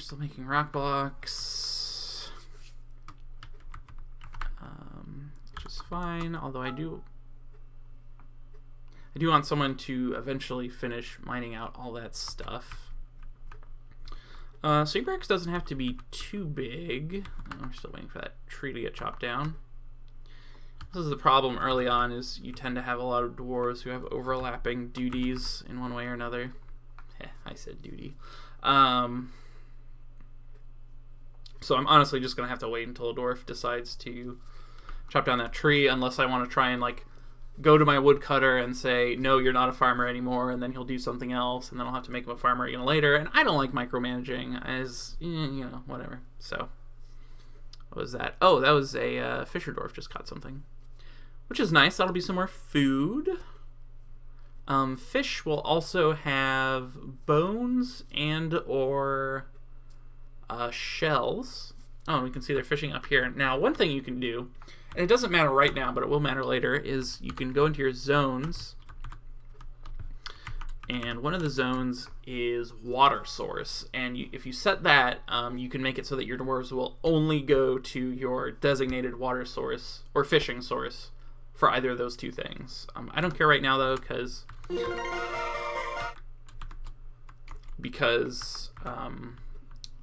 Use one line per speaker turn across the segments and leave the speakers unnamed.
still making rock blocks. Which is fine, although I do want someone to eventually finish mining out all that stuff. So barracks doesn't have to be too big. We're still waiting for that tree to get chopped down. This is the problem early on, is you tend to have a lot of dwarves who have overlapping duties in one way or another. I said duty. So I'm honestly just going to have to wait until a dwarf decides to chop down that tree, unless I want to try and like go to my woodcutter and say, no, you're not a farmer anymore, and then he'll do something else, and then I'll have to make him a farmer again later, and I don't like micromanaging, as, you know, whatever. So, what was that? Oh, that was a fisher dwarf just caught something, which is nice. That'll be some more food. Fish will also have bones and or shells. Oh, we can see they're fishing up here. Now, one thing you can do, and it doesn't matter right now, but it will matter later, is you can go into your zones, and one of the zones is water source, and if you set that, you can make it so that your dwarves will only go to your designated water source or fishing source for either of those two things. I don't care right now, though, because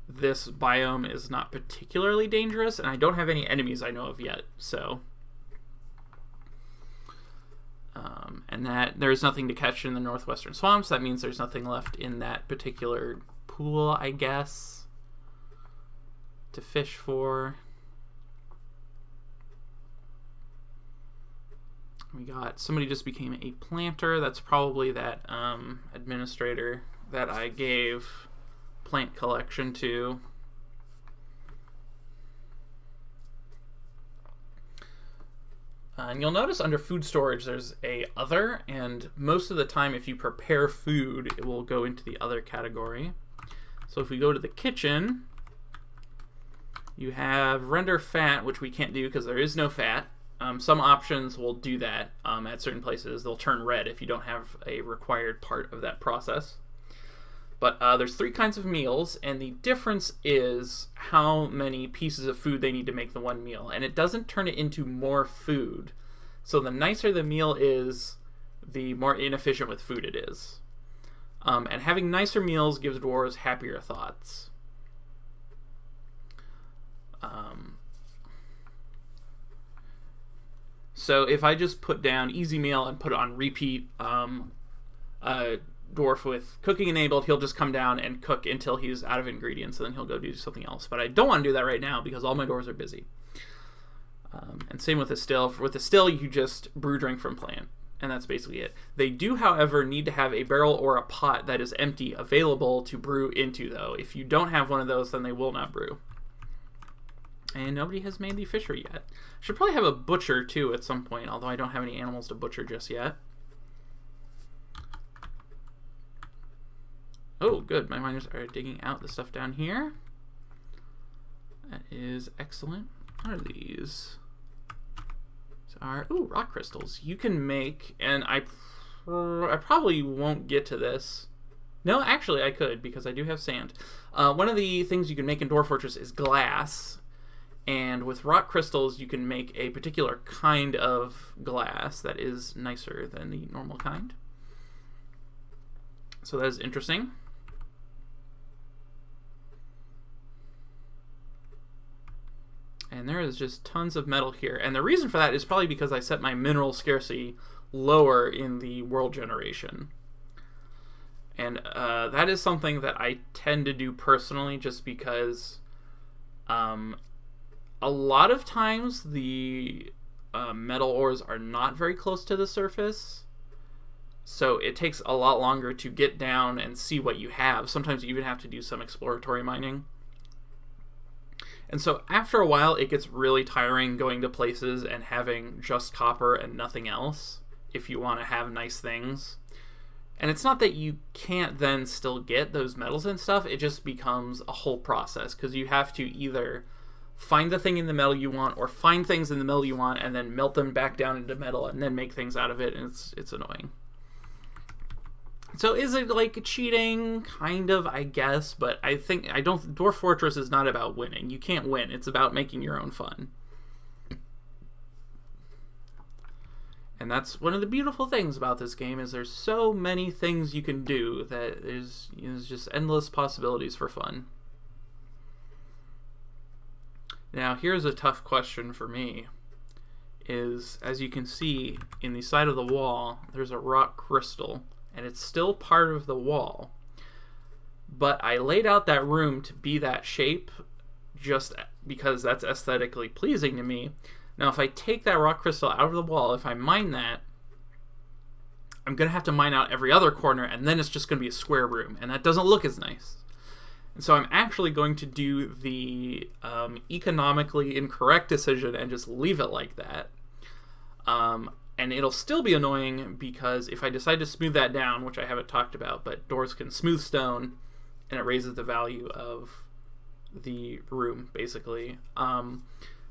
this biome is not particularly dangerous, and I don't have any enemies I know of yet, so and that there's nothing to catch in the northwestern swamps. That means there's nothing left in that particular pool, I guess, to fish for. We got somebody just became a planter. That's probably that administrator that I gave plant collection to. And you'll notice under food storage there's a other, and most of the time if you prepare food it will go into the other category. So if we go to the kitchen, you have render fat, which we can't do because there is no fat. Some options will do that at certain places. They'll turn red if you don't have a required part of that process. But there's 3 kinds of meals, and the difference is how many pieces of food they need to make the one meal. And it doesn't turn it into more food. So the nicer the meal is, the more inefficient with food it is. And having nicer meals gives dwarves happier thoughts. So if I just put down easy meal and put it on repeat, dwarf with cooking enabled, he'll just come down and cook until he's out of ingredients, and then he'll go do something else. But I don't want to do that right now because all my dwarves are busy. And same with the still. With the still, you just brew drink from plant, and that's basically it. They do, however, need to have a barrel or a pot that is empty available to brew into, though. If you don't have one of those, then they will not brew. And nobody has made the fisher yet. Should probably have a butcher, too, at some point, although I don't have any animals to butcher just yet. Oh, good. My miners are digging out the stuff down here. That is excellent. What are these? These are, ooh, rock crystals. You can make, and I probably won't get to this. No, actually I could, because I do have sand. One of the things you can make in Dwarf Fortress is glass. And with rock crystals, you can make a particular kind of glass that is nicer than the normal kind. So that is interesting. And there is just tons of metal here. And the reason for that is probably because I set my mineral scarcity lower in the world generation. And that is something that I tend to do personally just because a lot of times the metal ores are not very close to the surface. So it takes a lot longer to get down and see what you have. Sometimes you even have to do some exploratory mining. And so after a while, it gets really tiring going to places and having just copper and nothing else if you want to have nice things. And it's not that you can't then still get those metals and stuff, it just becomes a whole process because you have to either find the thing in the metal you want or find things in the metal you want and then melt them back down into metal and then make things out of it, and it's annoying. So is it like cheating? Kind of, I guess, but Dwarf Fortress is not about winning. You can't win. It's about making your own fun. And that's one of the beautiful things about this game, is there's so many things you can do that there's just endless possibilities for fun. Now, here's a tough question for me. Is, as you can see, in the side of the wall, there's a rock crystal, and it's still part of the wall. But I laid out that room to be that shape just because that's aesthetically pleasing to me. Now, if I take that rock crystal out of the wall, if I mine that, I'm going to have to mine out every other corner, and then it's just going to be a square room, and that doesn't look as nice. And so I'm actually going to do the economically incorrect decision and just leave it like that. And it'll still be annoying, because if I decide to smooth that down, which I haven't talked about, but doors can smooth stone, and it raises the value of the room, basically.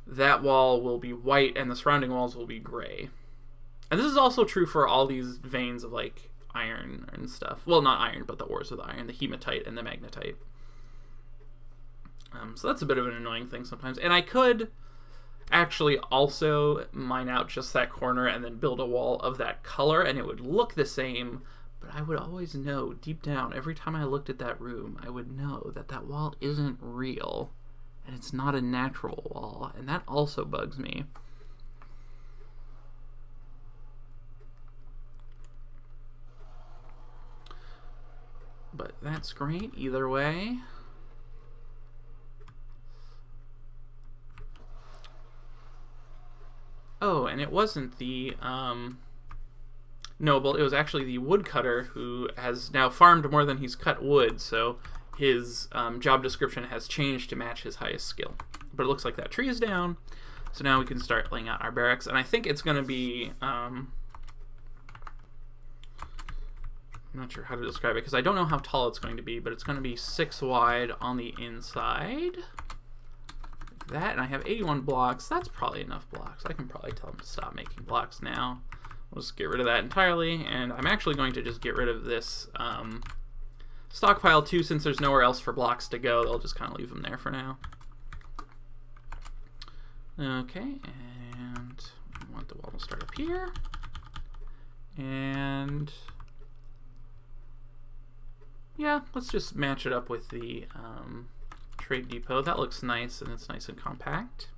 That wall will be white and the surrounding walls will be gray. And this is also true for all these veins of like iron and stuff. Well, not iron, but the ores of the iron, the hematite and the magnetite. So that's a bit of an annoying thing sometimes. And I could actually also mine out just that corner and then build a wall of that color, and it would look the same, but I would always know deep down, every time I looked at that room, I would know that that wall isn't real. And it's not a natural wall, and that also bugs me. But that's great either way. Oh, and it wasn't the noble, it was actually the woodcutter, who has now farmed more than he's cut wood, so his job description has changed to match his highest skill. But it looks like that tree is down, so now we can start laying out our barracks. And I think it's going to be... I'm not sure how to describe it, because I don't know how tall it's going to be, but it's going to be 6 wide on the inside. Like that, and I have 81 blocks. That's probably enough blocks. I can probably tell them to stop making blocks now. We'll just get rid of that entirely, and I'm actually going to just get rid of this... stockpile too, since there's nowhere else for blocks to go. They'll just kind of leave them there for now. Okay, and we want the wall to start up here. And yeah, let's just match it up with the trade depot. That looks nice, and it's nice and compact.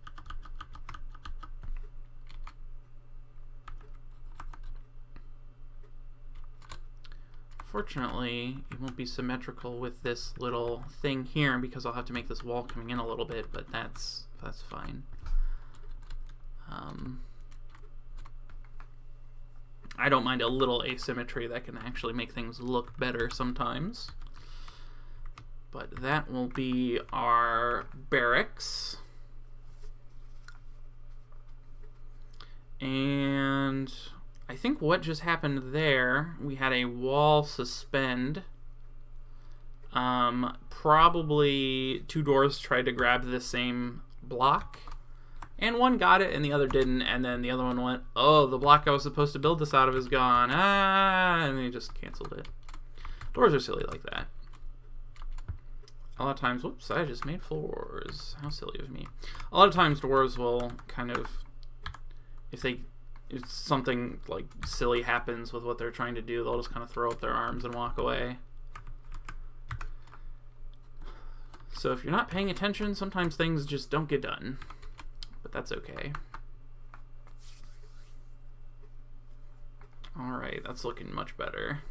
Fortunately, it won't be symmetrical with this little thing here, because I'll have to make this wall coming in a little bit, but that's fine. I don't mind a little asymmetry. That can actually make things look better sometimes. But that will be our barracks. And I think what just happened there, we had a wall suspend. Probably 2 doors tried to grab the same block, and one got it and the other didn't, and then the other one went, oh, the block I was supposed to build this out of is gone, and they just canceled it. Doors are silly like that. A lot of times, whoops, I just made floors. How silly of me. A lot of times dwarves will kind of, if something like silly happens with what they're trying to do, they'll just kind of throw up their arms and walk away. So if you're not paying attention, sometimes things just don't get done. But that's okay. Alright, that's looking much better.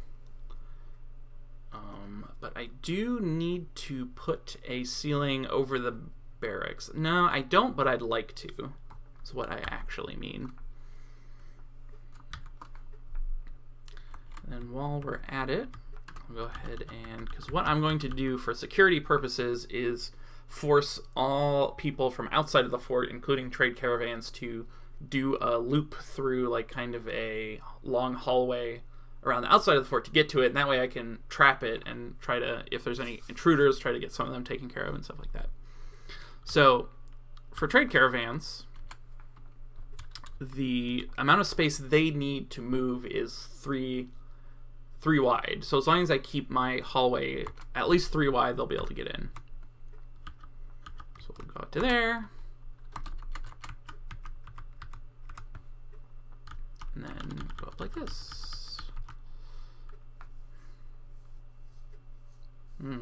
But I do need to put a ceiling over the barracks. No, I don't, but I'd like to. That's what I actually mean. And while we're at it, I'll go ahead and, because what I'm going to do for security purposes is force all people from outside of the fort, including trade caravans, to do a loop through like kind of a long hallway around the outside of the fort to get to it, and that way I can trap it and try to, if there's any intruders, try to get some of them taken care of and stuff like that. So for trade caravans, the amount of space they need to move is 3 3 wide. So as long as I keep my hallway at least 3 wide, they'll be able to get in. So we'll go out to there. And then go up like this. I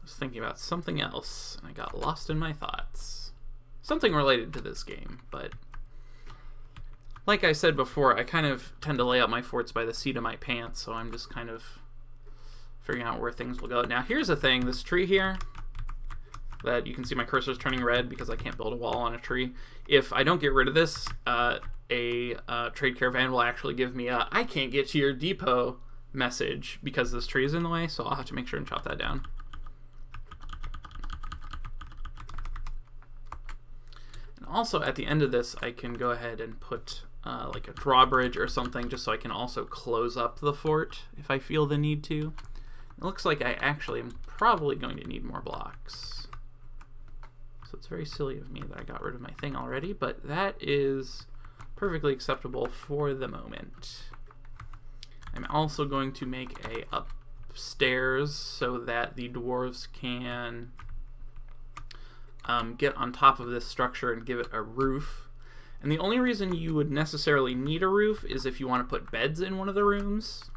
was thinking about something else, and I got lost in my thoughts. Something related to this game, but like I said before, I kind of tend to lay out my forts by the seat of my pants, so I'm just kind of figuring out where things will go. Now, here's the thing. This tree here, that you can see my cursor's turning red because I can't build a wall on a tree. If I don't get rid of this, a trade caravan will actually give me a "I can't get to your depot" message because this tree is in the way, so I'll have to make sure and chop that down. And also, at the end of this, I can go ahead and put like a drawbridge or something just so I can also close up the fort if I feel the need to. It looks like I actually am probably going to need more blocks. So it's very silly of me that I got rid of my thing already, but that is perfectly acceptable for the moment. I'm also going to make a upstairs so that the dwarves can get on top of this structure and give it a roof. And the only reason you would necessarily need a roof is if you want to put beds in one of the rooms,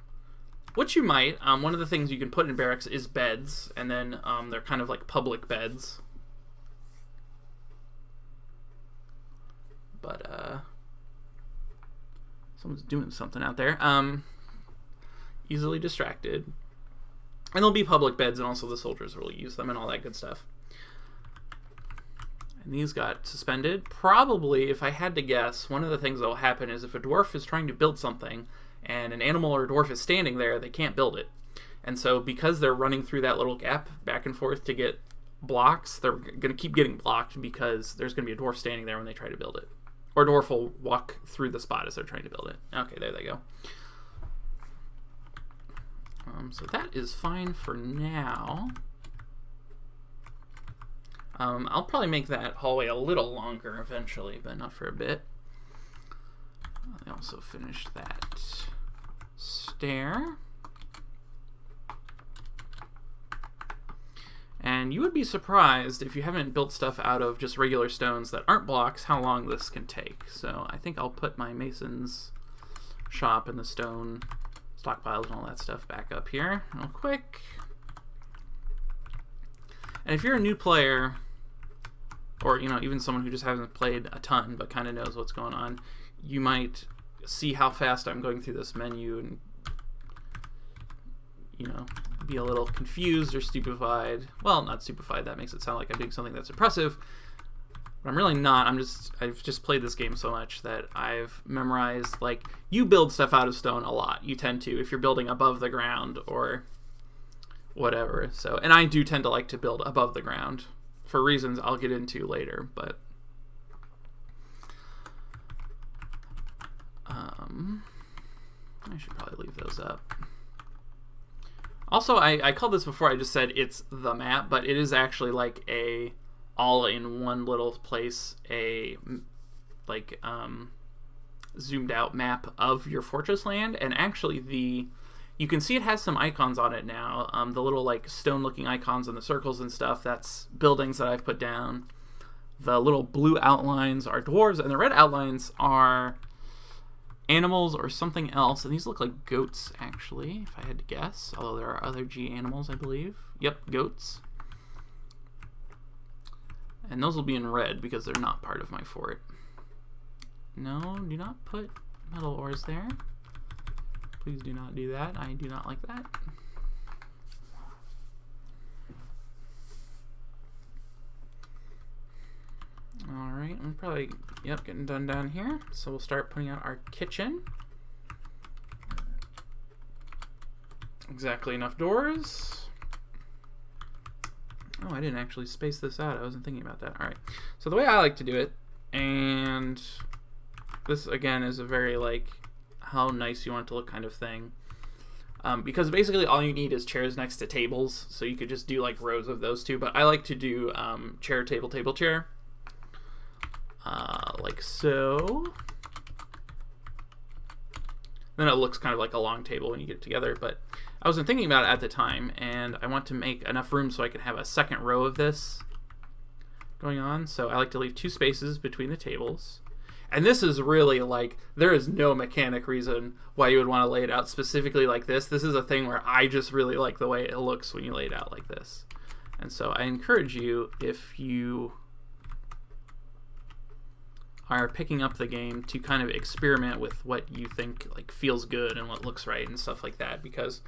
which you might. One of the things you can put in barracks is beds, and then they're kind of like public beds. But someone's doing something out there. Easily distracted. And there'll be public beds, and also the soldiers will use them and all that good stuff. And these got suspended. Probably, if I had to guess, one of the things that will happen is if a dwarf is trying to build something and an animal or a dwarf is standing there, they can't build it. And so because they're running through that little gap back and forth to get blocks, they're going to keep getting blocked because there's going to be a dwarf standing there when they try to build it. Or a dwarf will walk through the spot as they're trying to build it. Okay, there they go. So that is fine for now. I'll probably make that hallway a little longer eventually, but not for a bit. I also finished that stair. And you would be surprised if you haven't built stuff out of just regular stones that aren't blocks how long this can take. So I think I'll put my mason's shop and the stone stockpiles and all that stuff back up here real quick. And if you're a new player, or even someone who just hasn't played a ton but kind of knows what's going on, you might see how fast I'm going through this menu and be a little confused or stupefied. Well, not stupefied, that makes it sound like I'm doing something that's impressive, but I'm really not. I've just played this game so much that I've memorized, like, you build stuff out of stone a lot. You tend to, if you're building above the ground or whatever. So, and I do tend to like to build above the ground for reasons I'll get into later, but I should probably leave those up. Also, I called this before, I just said it's the map, but it is actually like a all in one little place, a like zoomed out map of your fortress land. And actually you can see it has some icons on it now. The little like stone looking icons and the circles and stuff, that's buildings that I've put down. The little blue outlines are dwarves, and the red outlines are animals or something else. And these look like goats, actually, if I had to guess. Although there are other G animals, I believe. Yep, goats. And those will be in red because they're not part of my fort. No, do not put metal ores there. Please do not do that. I do not like that. Alright, I'm probably, getting done down here. So we'll start putting out our kitchen. Exactly enough doors. Oh, I didn't actually space this out. I wasn't thinking about that. Alright, so the way I like to do it, and this again is a very like how nice you want it to look kind of thing. Because basically all you need is chairs next to tables, so you could just do like rows of those two, but I like to do chair, table, table, chair. like so. Then it looks kind of like a long table when you get it together, but I wasn't thinking about it at the time, and I want to make enough room so I can have a second row of this going on. So I like to leave 2 spaces between the tables. And this is really like, there is no mechanic reason why you would want to lay it out specifically like this. This is a thing where I just really like the way it looks when you lay it out like this. And so I encourage you, if you are picking up the game, to kind of experiment with what you think like feels good and what looks right and stuff like that, because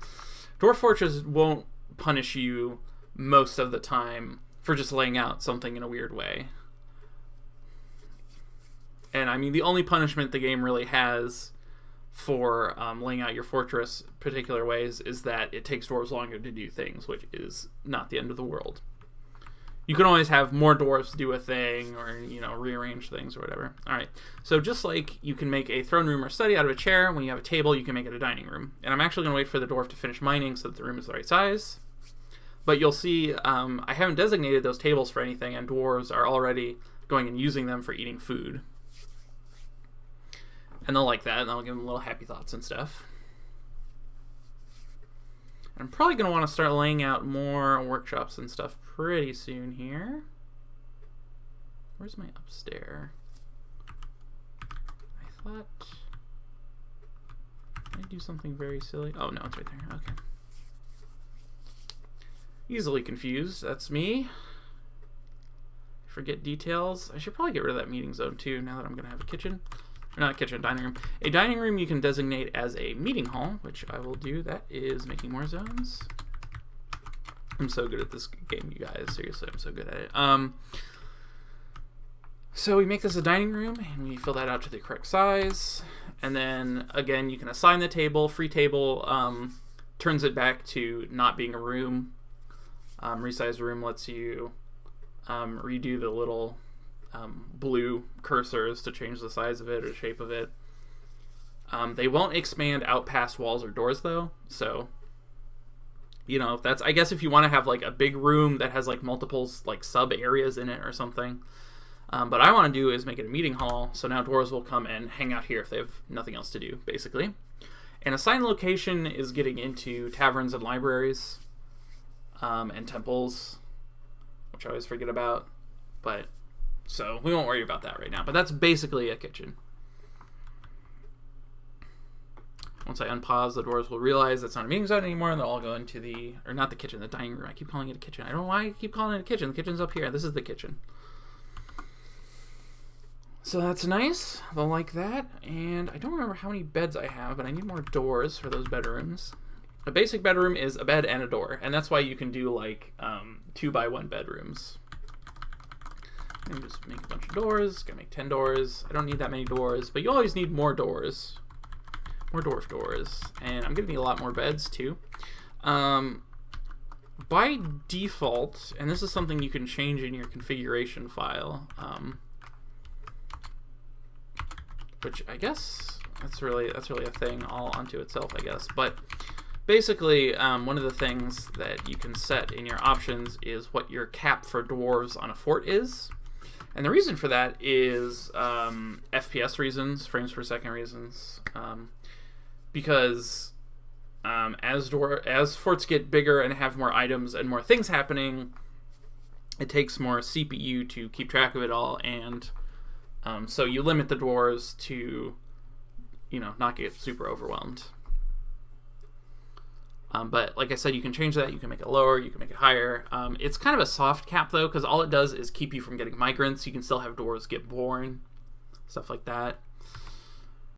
Dwarf Fortress won't punish you most of the time for just laying out something in a weird way. And I mean, the only punishment the game really has for laying out your fortress particular ways is that it takes dwarves longer to do things, which is not the end of the world. You can always have more dwarves do a thing, or, you know, rearrange things or whatever. All right, so just like you can make a throne room or study out of a chair, when you have a table, you can make it a dining room. And I'm actually going to wait for the dwarf to finish mining so that the room is the right size. But you'll see I haven't designated those tables for anything, and dwarves are already going and using them for eating food. And they'll like that, and I'll give them little happy thoughts and stuff. I'm probably going to want to start laying out more workshops and stuff pretty soon here. Where's my upstairs? I thought I'd do something very silly. Oh, no, it's right there. Okay. Easily confused. That's me. Forget details. I should probably get rid of that meeting zone, too, now that I'm going to have a kitchen. Or not a kitchen, dining room. A dining room you can designate as a meeting hall, which I will do. That is making more zones. I'm so good at this game, you guys. Seriously, I'm so good at it. So we make this a dining room, and we fill that out to the correct size. And then, again, you can assign the table. Free table turns it back to not being a room. Resize room lets you redo the little blue cursors to change the size of it or shape of it. They won't expand out past walls or doors, though, so, you know, that's, I guess, if you want to have like a big room that has like multiple like sub areas in it or something. But I want to do is make it a meeting hall, so now dwarves will come and hang out here if they have nothing else to do, basically. And assigned location is getting into taverns and libraries and temples, which I always forget about, but so we won't worry about that right now. But that's basically a kitchen. Once I unpause, the dwarves will realize it's not a meeting zone anymore, and they'll all go into the, or not the kitchen, the dining room. I keep calling it a kitchen. I don't know why I keep calling it a kitchen. The kitchen's up here. This is the kitchen. So that's nice. They'll like that. And I don't remember how many beds I have, but I need more doors for those bedrooms. A basic bedroom is a bed and a door, and that's why you can do like 2x1 bedrooms. And just make a bunch of doors. Gonna make 10 doors. I don't need that many doors, but you always need more doors. More dwarf doors. And I'm gonna need a lot more beds too. By default, and this is something you can change in your configuration file, which I guess that's really a thing all onto itself, I guess. But basically, one of the things that you can set in your options is what your cap for dwarves on a fort is. And the reason for that is FPS reasons, frames per second reasons, because as forts get bigger and have more items and more things happening, it takes more CPU to keep track of it all, and so you limit the dwarves to, you know, not get super overwhelmed. But like I said, you can change that. You can make it lower. You can make it higher. It's kind of a soft cap, though, because all it does is keep you from getting migrants. You can still have dwarves get born, stuff like that.